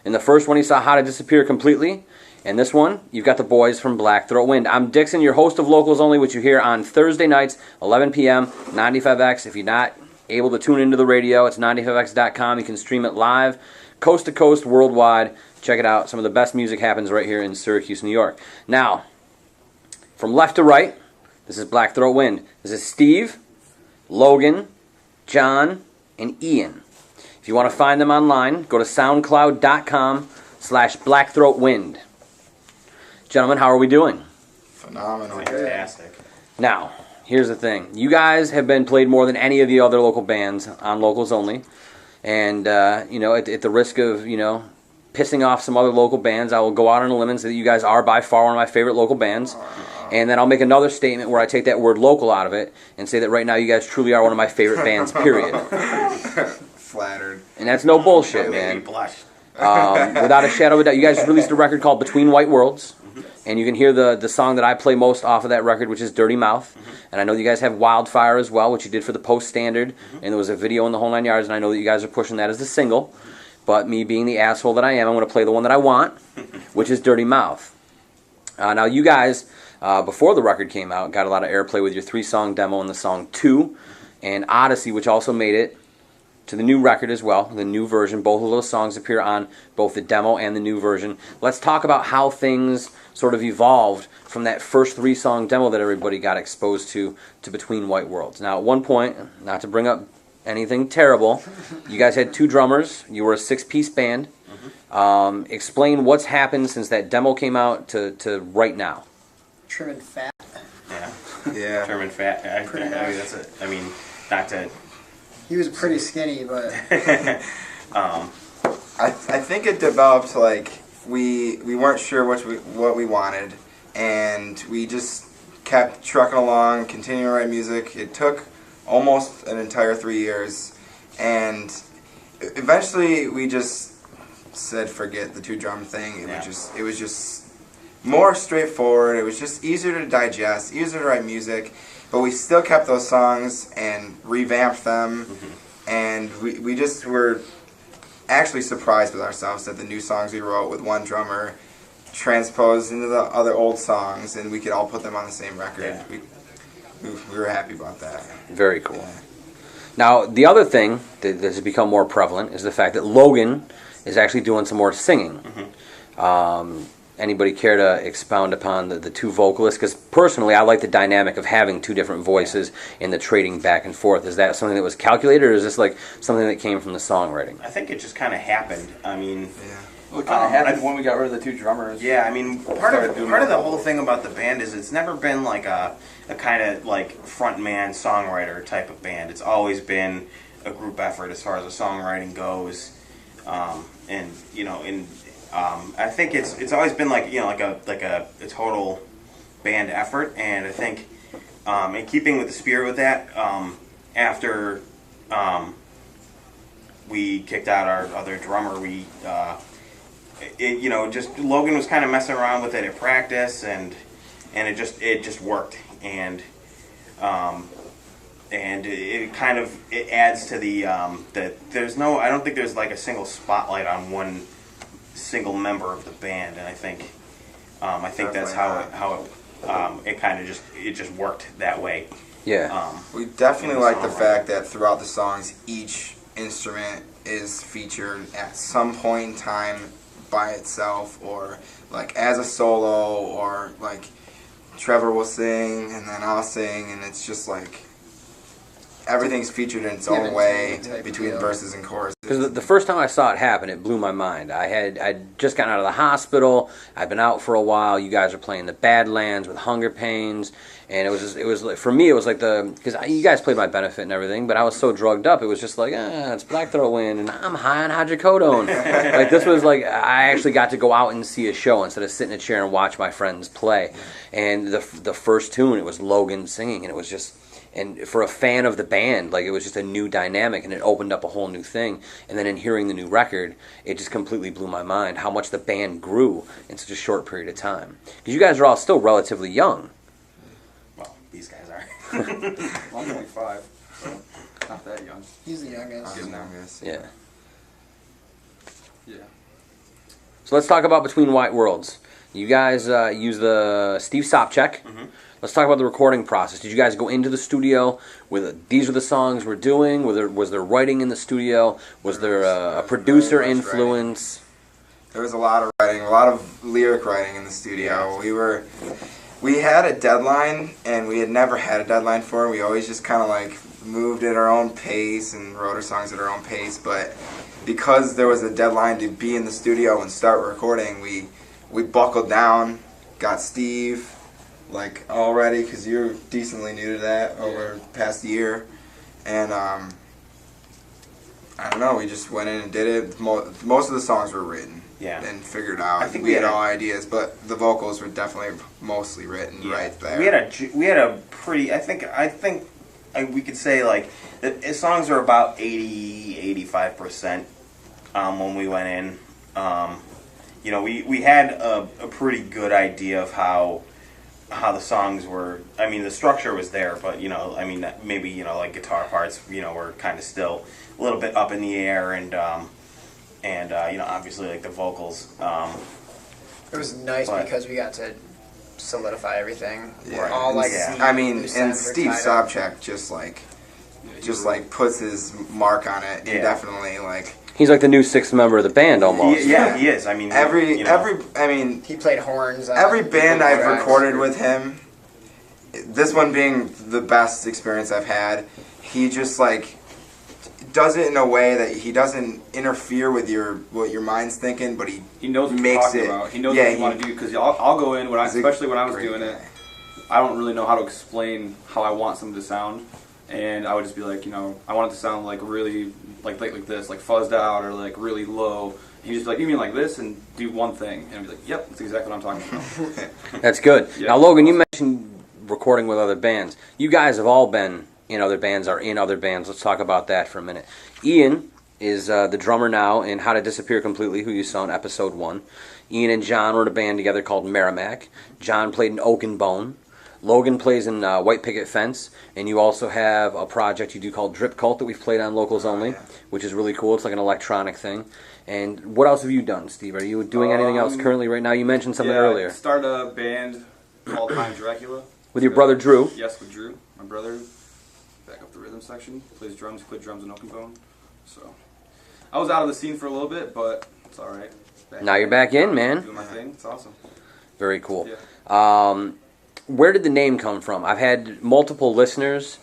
In the first one, you saw How to Disappear Completely. And this one, you've got the boys from Black Throat Wind. I'm Dixon, your host of Locals Only, which you hear on Thursday nights, 11 p.m., 95X. If you're not able to tune into the radio, it's 95X.com. You can stream it live, coast to coast, worldwide. Check it out. Some of the best music happens right here in Syracuse, New York. Now, from left to right, this is Black Throat Wind. This is Steve, Logan, John, and Ian. If you want to find them online, go to soundcloud.com/blackthroatwind. Gentlemen, how are we doing? Phenomenal. Fantastic. Now, here's the thing. You guys have been played more than any of the other local bands on Locals Only. And, at the risk of, pissing off some other local bands, I will go out on a limb and say that you guys are by far one of my favorite local bands. And then I'll make another statement where I take that word local out of it and say that right now you guys truly are one of my favorite bands, period. Flattered. And that's no bullshit, man. Blush. Without a shadow of a doubt. You guys released a record called Between White Worlds. And you can hear the song that I play most off of that record, which is Dirty Mouth. And I know you guys have Wildfire as well, which you did for the Post Standard. And there was a video in the whole 9 yards, and I know that you guys are pushing that as the single. But me being the asshole that I am, I'm going to play the one that I want, which is Dirty Mouth. Now, you guys, before the record came out, got a lot of airplay with your 3-song demo and the song 2, and Odyssey, which also made it to the new record as well, the new version. Both of those songs appear on both the demo and the new version. Let's talk about how things sort of evolved from that first 3-song demo that everybody got exposed to Between White Worlds. Now, at one point, not to bring up anything terrible, you guys had 2 drummers. You were a 6-piece band. Explain what's happened since that demo came out to right now. Trim and fat. Yeah. Trim and fat. Not to... He was pretty skinny, but I think it developed we weren't sure what we wanted, and we just kept trucking along, continuing to write music. It took almost an entire 3 years, and eventually we just said forget the 2-drum thing. It was just more straightforward. It was just easier to digest, easier to write music, but we still kept those songs and revamped them. And we just were actually surprised with ourselves that the new songs we wrote with one drummer transposed into the other old songs, and we could all put them on the same record. Yeah. We were happy about that. Very cool. Yeah. Now, the other thing that has become more prevalent is the fact that Logan is actually doing some more singing. Anybody care to expound upon the 2 vocalists? Because personally, I like the dynamic of having 2 different voices and the trading back and forth. Is that something that was calculated, or is this something that came from the songwriting? I think it just kind of happened. Well, it kind of happened when we got rid of the 2 drummers. Yeah, part of the whole thing about the band is it's never been like a kind of front man songwriter type of band. It's always been a group effort as far as the songwriting goes, I think it's always been a total band effort, and I think in keeping with the spirit with that, after we kicked out our other drummer, Logan was kind of messing around with it at practice, and it just worked, and it kind of adds to the that there's no, I don't think there's a single spotlight on one single member of the band, and I think that's how it kind of just worked that way. Yeah. We definitely like the fact that throughout the songs, each instrument is featured at some point in time by itself, or as a solo, or Trevor will sing and then I'll sing, and it's just everything's featured in its own way between verses and choruses. Because the first time I saw it happen, it blew my mind. I'd just gotten out of the hospital. I'd been out for a while. You guys were playing the Badlands with Hunger Pains, and for me, it was because you guys played my benefit and everything, but I was so drugged up, it was just it's Black Throat Wind, and I'm high on hydrocodone. This was I actually got to go out and see a show instead of sit in a chair and watch my friends play. And the first tune, it was Logan singing, and it was just. And for a fan of the band, it was just a new dynamic, and it opened up a whole new thing. And then in hearing the new record, it just completely blew my mind how much the band grew in such a short period of time. Because you guys are all still relatively young. Well, these guys are. I'm only 5, so not that young. He's the youngest. He's the youngest. Yeah. Yeah. So let's talk about Between White Worlds. You guys use the Steve Sopchak. Let's talk about the recording process. Did you guys go into the studio with these are the songs we're doing? Was there writing in the studio? Was there a producer very much influence? There was a lot of writing, a lot of lyric writing in the studio. We had a deadline, and we had never had a deadline for it. We always just kind of like moved at our own pace and wrote our songs at our own pace. But because there was a deadline to be in the studio and start recording, we buckled down, got Steve, like already, because you're decently new to that over the past year, and I don't know, we just went in and did it. Most of the songs were written and figured out. I think we had all ideas, but the vocals were definitely mostly written right there. We had a pretty. I think we could say like the songs were about 85% when we went in. You know, we had a pretty good idea of how the songs were. I mean, the structure was there, but you know, I mean, maybe you know, like guitar parts, you know, were kind of still a little bit up in the air, and you know, obviously like the vocals. It was nice But- because we got to solidify everything. Yeah. All like Yeah. see I mean, loose and ends were Steve tied up. Sobchak just like puts his mark on it. He Yeah. definitely like He's like the new sixth member of the band almost. Yeah, he is. I mean, you know, He played horns. Every band I've tracks. recorded with him, this one being the best experience I've had, he just like does it in a way that he doesn't interfere with what your mind's thinking, but he He knows what makes you're talking it. about. He knows yeah, what you want to do because I'll go in he's a especially when I was great doing it. guy. I don't really know how to explain how I want something to sound, and I would just be like, you know, I want it to sound like really like this, like fuzzed out or like really low. And he's just like, you mean like this, and do one thing, and I'd be like, yep, that's exactly what I'm talking about. That's good. Yeah. Now, Logan, you mentioned recording with other bands. You guys have all been in other bands, are in other bands. Let's talk about that for a minute. Ian is the drummer now in How to Disappear Completely, who you saw in episode 1. Ian and John were in a band together called Merrimack. John played in Oak and Bone. Logan plays in White Picket Fence, and you also have a project you do called Drip Cult that we've played on Locals Only, which is really cool. It's like an electronic thing. And what else have you done, Steve? Are you doing anything else currently right now? You mentioned something earlier. I started a band called Time Dracula. With your brother Drew? Yes, with Drew. My brother, back up the rhythm section, plays drums, he played drums in Oak and Bone. So, I was out of the scene for a little bit, but it's alright. Now you're back in, man. Doing my thing, it's awesome. Very cool. Yeah. Where did the name come from? I've had multiple listeners,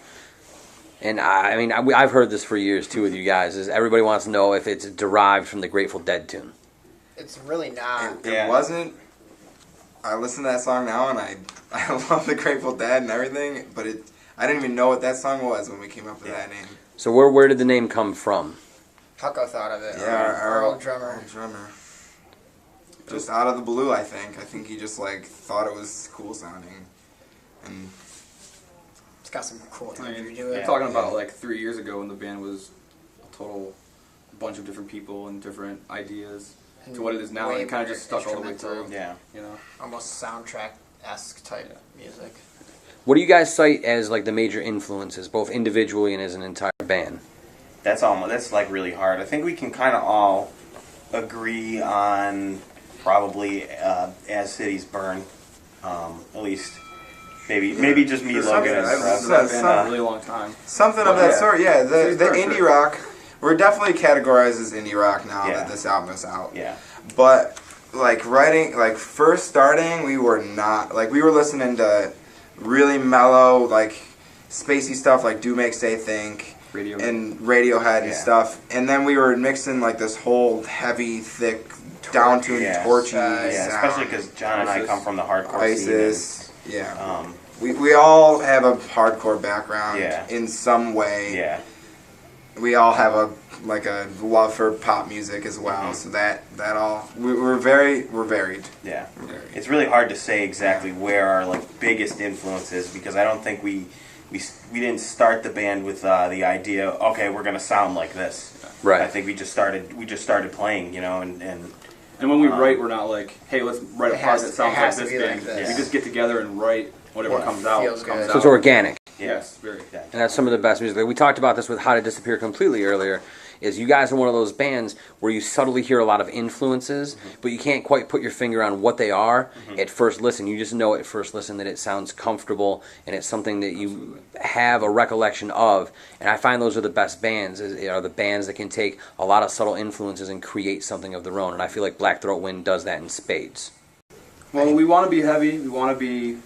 and I've heard this for years too with you guys. Is everybody wants to know if it's derived from the Grateful Dead tune? It's really not. It Yeah. wasn't. I listen to that song now, and I love the Grateful Dead and everything, but I didn't even know what that song was when we came up with that name. So where did the name come from? Hucko thought of it. Yeah, our old drummer. Old drummer. Just out of the blue, I think. I think he just like thought it was cool sounding, and It's got some cool I imagery mean, to we're it. talking about like 3 years ago when the band was a total bunch of different people and different ideas to what it is now, and Way it kind of more just stuck all the way instrumental. through. yeah. You know, Almost soundtrack-esque type music. What do you guys cite as like the major influences, both individually and as an entire band? That's like really hard. I think we can kind of all agree on probably As Cities Burn, at least maybe just me, For Logan, some- and I've Russ. listened I've to been some- a really long time. something Well, of that yeah. sort. Yeah, the Cities Burn, indie sure. rock. We're definitely categorized as indie rock now Yeah. that this album is out. Yeah, But like writing, like first starting, we were not like we were listening to really mellow, like spacey stuff like Do Make Say Think Radio. and Radiohead and Yeah. stuff, and then we were mixing like this whole heavy, thick, down-tuned, Yeah. torchy yeah. sound. Especially because John and I ISIS. come from the hardcore ISIS. Yeah, scene. we all have a hardcore background Yeah. in some way. Yeah, We all have a love for pop music as well. Mhm. So that all we're varied. yeah. We're varied. It's really hard to say exactly where our like biggest influence is because I don't think we didn't start the band with the idea. Okay, we're gonna sound like this. Right. I think we just started playing, you know, and And when we write, we're not like, hey, let's write a It part has- that it sounds has like to this be thing. like this. We just get together and write whatever Yeah. comes out. Feels comes good. out. So it's organic. Yes, very. yeah. And that's some of the best music. We talked about this with How to Disappear Completely earlier. is you guys are one of those bands where you subtly hear a lot of influences, but you can't quite put your finger on what they are at first listen. You just know at first listen that it sounds comfortable and it's something that you have a recollection of. And I find those are the best bands, are the bands that can take a lot of subtle influences and create something of their own. And I feel like Black Throat Wind does that in spades. Well, we want to be heavy. We want to be,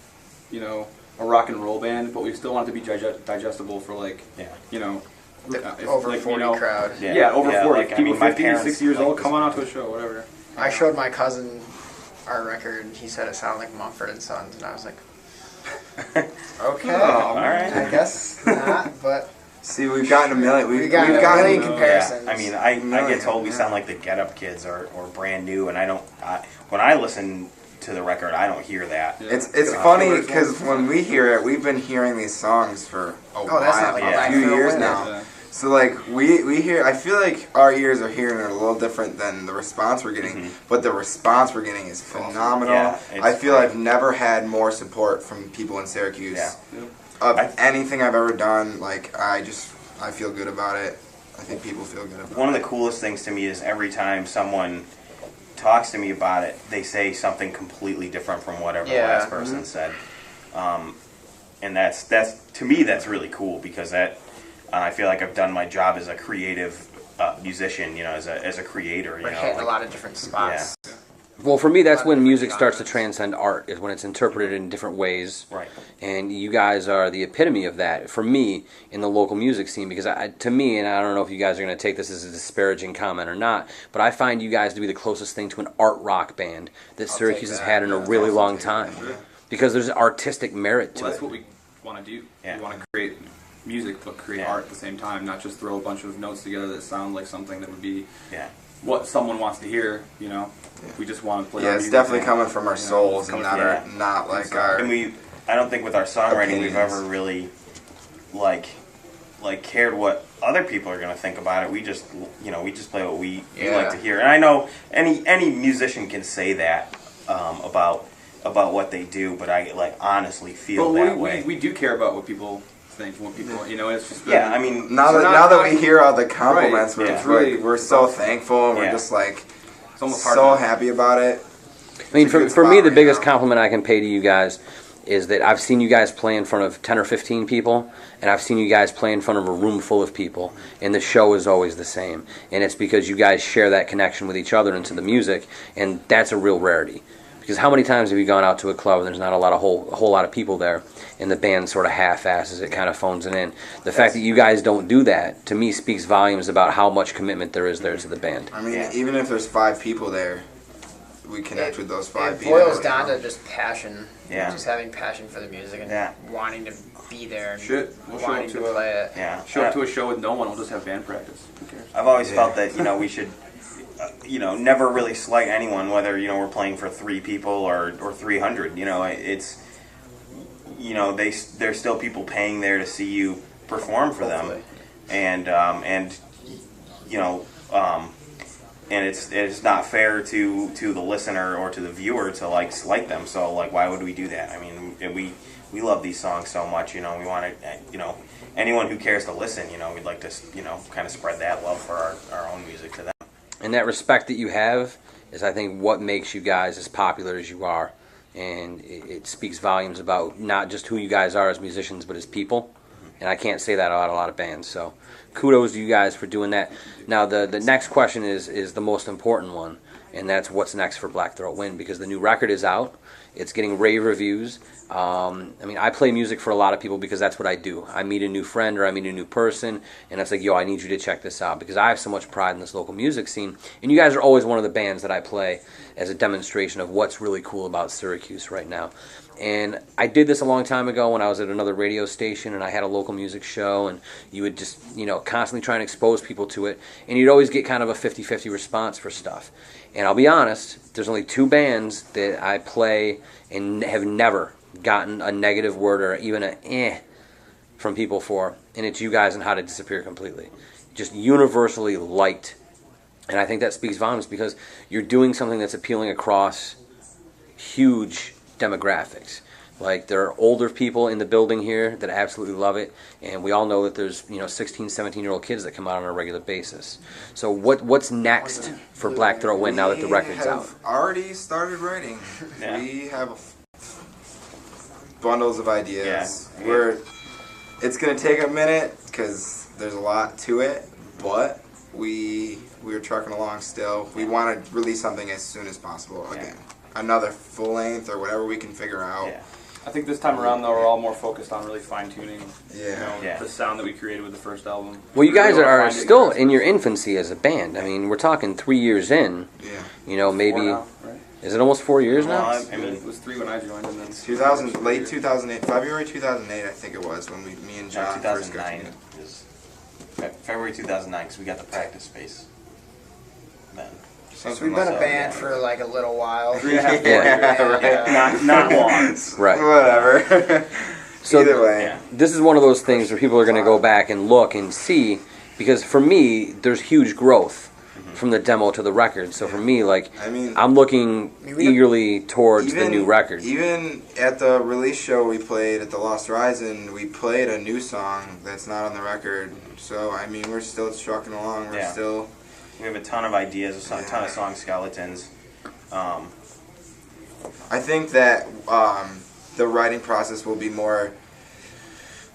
you know, a rock and roll band, but we still want it to be digestible for like, you know, The over like, 40 you know, crowd. Yeah, over 40. Like, I People mean, my 50, parents 60 years like old, this come on out music. to a show, whatever. I showed my cousin our record, and he said it sounded like Mumford and Sons, and I was like, okay, all right. I guess not, but See, we've gotten a million. we got a million comparisons. I mean, I get told we sound like the Get Up Kids or Brand New, and when I listen to the record, I don't hear that. Yeah. It's funny because when we hear it, we've been hearing these songs for a Oh, that's not while, like a Black few Throat years Wind. now. Yeah. So like we hear, I feel like our ears are hearing it a little different than the response we're getting, but the response we're getting is phenomenal. Yeah, it's I feel great. I've never had more support from people in Syracuse Yeah. of I- anything I've ever done. Like I feel good about it. I think people feel good about it. One of the coolest things to me is every time someone talks to me about it, they say something completely different from whatever the Yeah. last person said. And that's to me that's really cool because that I feel like I've done my job as a creative musician, you know, as a creator. You we're know, hitting like- a lot of different spots. Well, for me, that's when music starts to transcend art, is when it's interpreted in different ways. Right. And you guys are the epitome of that, for me, in the local music scene. Because to me, and I don't know if you guys are going to take this as a disparaging comment or not, but I find you guys to be the closest thing to an art rock band that I'll Syracuse take has that. had in a Yeah, really I'll long take time. that. Because there's artistic merit to Well, that's it. what we want to do. Yeah. We want to create music, but create Yeah. art at the same time, not just throw a bunch of notes together that sound like something that would be Yeah. what someone wants to hear, you know. We just want to play Yeah, our it's music definitely and, coming from our you know, souls coming and from- not like our. And I don't think with our songwriting we've Opinions. ever really like cared what other people are going to think about it. We just we just play what we Yeah. like to hear. And I know any musician can say that about what they do, but I like honestly feel But that way. we do care about what people think, what people, you know, it's just Yeah, I mean, Now We're that not- we hear all the compliments, Right, we're, it's really- we're so thankful and we're Yeah. just like it's almost hard so to- happy about it. I mean, It's a for, good for me, spot the right biggest now. compliment I can pay to you guys is that I've seen you guys play in front of 10 or 15 people, and I've seen you guys play in front of a room full of people, and the show is always the same. And it's because you guys share that connection with each other and to the music, and that's a real rarity. Because how many times have you gone out to a club and there's not a whole lot of people there, and the band sort of half-asses it, kind of phones it in? The fact that you guys don't do that, to me, speaks volumes about how much commitment there is there to the band. I mean, Yeah. even if there's 5 people there, we connect with those 5 It people. boils you down know? to just passion. Yeah. Just having passion for the music and Yeah. wanting to be there and Shit, we'll show wanting up to to play it. yeah. show up to a show with no one, we'll just have band practice. Who cares? I've always Yeah. felt that we should never really slight anyone, whether we're playing for 3 people or 300. It's there's still people paying there to see you perform for them, Hopefully. and it's not fair to the listener or to the viewer to slight them. So why would we do that? I mean, we love these songs so much. We want to anyone who cares to listen. We'd like to kind of spread that love for our own music to them. And that respect that you have is, I think, what makes you guys as popular as you are. And it speaks volumes about not just who you guys are as musicians, but as people. And I can't say that about a lot of bands. So kudos to you guys for doing that. Now, the next question is the most important one, and that's what's next for Black Throat Wind, because the new record is out. It's getting rave reviews. I play music for a lot of people because that's what I do. I meet a new friend or I meet a new person, and it's like, yo, I need you to check this out, because I have so much pride in this local music scene. And you guys are always one of the bands that I play as a demonstration of what's really cool about Syracuse right now. And I did this a long time ago when I was at another radio station and I had a local music show, and you would just, constantly try and expose people to it, and you'd always get kind of a 50-50 response for stuff. And I'll be honest, there's only 2 bands that I play and have never gotten a negative word or even from people for, and it's you guys and How to Disappear Completely. Just universally liked. And I think that speaks volumes because you're doing something that's appealing across huge demographics. Like, there are older people in the building here that absolutely love it, and we all know that there's 16, 17-year-old kids that come out on a regular basis. So what's next for Black Throat Wind now that the record's out? We have already started writing. Yeah. We have bundles of ideas. Yeah. It's gonna take a minute because there's a lot to it, but we're trucking along still. We want to release something as soon as possible again. Another full length or whatever we can figure out. Yeah. I think this time around, though, we're all more focused on really fine-tuning Yeah. the sound that we created with the first album. Well, you guys Really wanna are find it still guys. in your infancy as a band. I mean, we're talking 3 years in. Yeah. Maybe... 4 now, right? Is it almost 4 years now? Well, I mean, It was 3 when I joined, and then 2000, late 2008, February 2008, I think it was when me and John first got 2009 together. is February 2009 because we got the practice space. Then. So we've been a band for like a little while. 3.5 Yeah. Not long. Right. Whatever. So Either way. Yeah. this is one of those things where people are going to go back and look and see, because for me, there's huge growth from the demo to the record. So for me, like, I mean, I'm looking we- eagerly towards the new record. Even at the release show we played at the Lost Horizon, we played a new song that's not on the record. So, I mean, we're still trucking along. We're Yeah. still... We have a ton of ideas, a ton of song skeletons. I think that the writing process will be more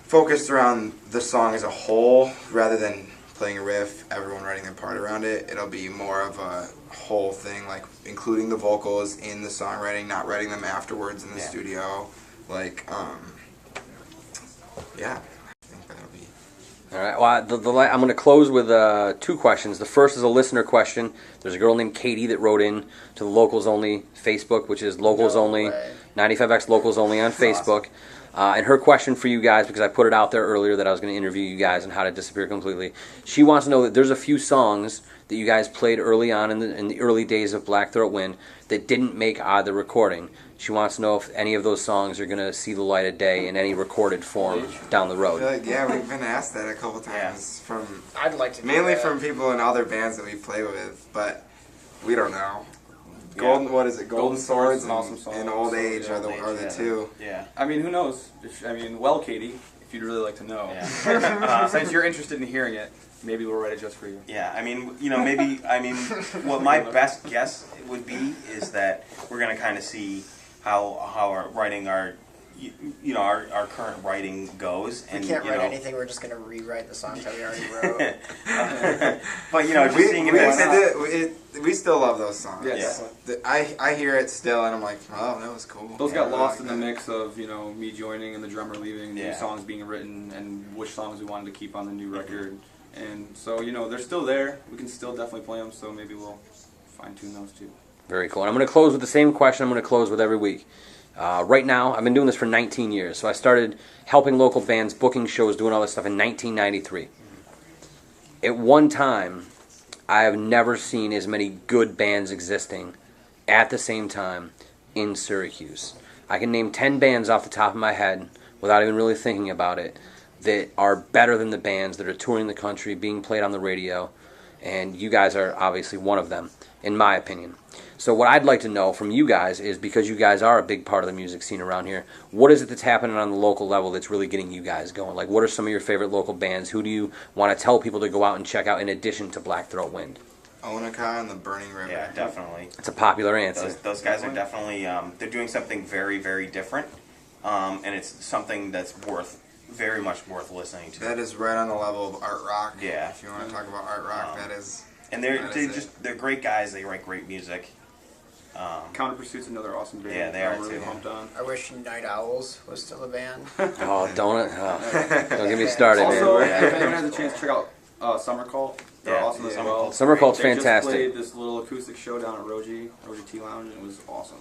focused around the song as a whole rather than playing a riff, everyone writing their part around it. It'll be more of a whole thing, like including the vocals in the songwriting, not writing them afterwards in the studio. Like, yeah. I think that'll be... All right. Well, I'm going to close with 2 questions. The first is a listener question. There's a girl named Katie that wrote in to the Locals Only Facebook, which is Locals Only, 95X Locals Only on Facebook. And her question for you guys, because I put it out there earlier that I was going to interview you guys on How to Disappear Completely. She wants to know that there's a few songs that you guys played early on in the early days of Black Throat Wind that didn't make the recording. She wants to know if any of those songs are going to see the light of day in any recorded form down the I road. feel like, yeah, we've been asked that a couple times from... I'd like to do Mainly that. from people in other bands that we play with, but we don't know. What is it? Golden Swords and Awesome Songs. and Old Age Yeah, are the Old Age, yeah. two. Yeah. I mean, who knows? Well, Katie, if you'd really like to know. Yeah. Since you're interested in hearing it, maybe we'll write it just for you. Yeah, I mean, maybe, what my best guess would be is that we're going to kind of see how our writing, our current writing goes. We And, can't you write know, anything. We're just gonna rewrite the songs that we already wrote. But, just seeing if it's... We still love those songs. Yes. I hear it still, and I'm like, oh, that was cool. Those Yeah, got I lost like in the that. mix of, me joining and the drummer leaving, new Yeah. songs being written, and which songs we wanted to keep on the new record. And so, they're still there. We can still definitely play them, so maybe we'll fine-tune those too. Very cool. And I'm going to close with the same question I'm going to close with every week. Right now, I've been doing this for 19 years. So I started helping local bands, booking shows, doing all this stuff in 1993. At one time, I have never seen as many good bands existing at the same time in Syracuse. I can name 10 bands off the top of my head, without even really thinking about it, that are better than the bands that are touring the country, being played on the radio. And you guys are obviously one of them, in my opinion. So what I'd like to know from you guys is, because you guys are a big part of the music scene around here, what is it that's happening on the local level that's really getting you guys going? Like, what are some of your favorite local bands? Who do you want to tell people to go out and check out in addition to Black Throat Wind? Onika and the Burning River. Yeah, definitely. It's a popular answer. Those guys are definitely, they're doing something very, very different. And it's something that's very much worth listening to. That is right on the level of art rock. Yeah. If you want to talk about art rock, that is. And that is it. they're great guys. They write great music. Counter Pursuit's another awesome band. Yeah, they are I'm really too. pumped on. I wish Night Owls was still a band. Oh, don't it? Oh, don't get me started, Also, man. if anyone has a chance to check out Summer Cult, they're Yeah, awesome as Summer well. Cult's Summer great. Cult's They fantastic. just played this little acoustic show down at Roji Tea Lounge, and it was awesome.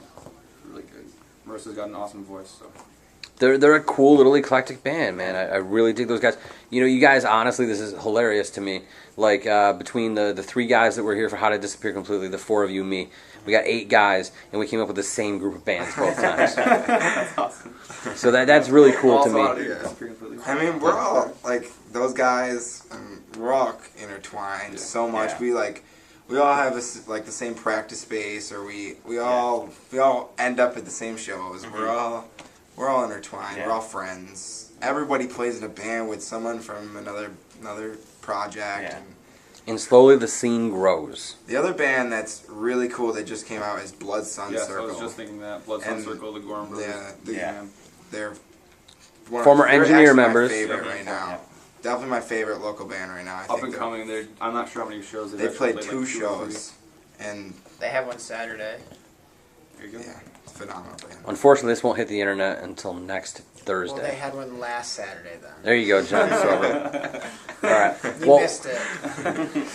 Really good. Marissa's got an awesome voice, so. They're a cool little eclectic band, man. I really dig those guys. You guys, honestly, this is hilarious to me. Like, between the 3 guys that were here for How to Disappear Completely, the 4 of you, me, we got 8 guys, and we came up with the same group of bands both times. That's awesome. So that's really cool to Also, How me. Disappear Completely. I mean, we're all like those guys. We're all intertwined so much. Yeah. We all have the same practice space, or we all end up at the same shows. We're all We're all intertwined. Yeah. We're all friends. Everybody plays in a band with someone from another project. Yeah. And And slowly the scene grows. the other band that's really cool that just came out is Blood Sun Yes, Circle. I was just thinking that. Blood Sun And Circle, the Gorham Brothers. Yeah, they're Former they're engineer actually members. My favorite Yeah. right now. Yeah. Definitely my favorite local band right now. I Up think and they're- coming. I'm not sure how many shows They actually played like 2 2 or 3. shows, and They have one Saturday. There you go. yeah, it's a phenomenal band. Unfortunately, this won't hit the internet until next Thursday. Well, they had one last Saturday then. There you go, John Sorber. All right. You Well, missed it.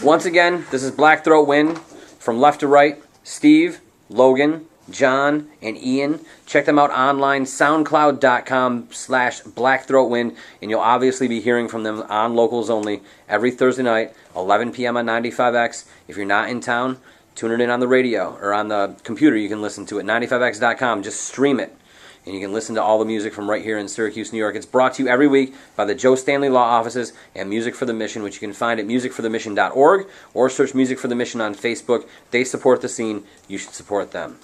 once again, this is Black Throat Wind. From left to right, Steve, Logan, John, and Ian. Check them out online, soundcloud.com/blackthroatwind, and you'll obviously be hearing from them on Locals Only every Thursday night, 11 p.m. on 95X. If you're not in town, tune it in on the radio or on the computer. You can listen to it, 95x.com. Just stream it. And you can listen to all the music from right here in Syracuse, New York. It's brought to you every week by the Joe Stanley Law Offices and Music for the Mission, which you can find at musicforthemission.org or search Music for the Mission on Facebook. They support the scene. You should support them.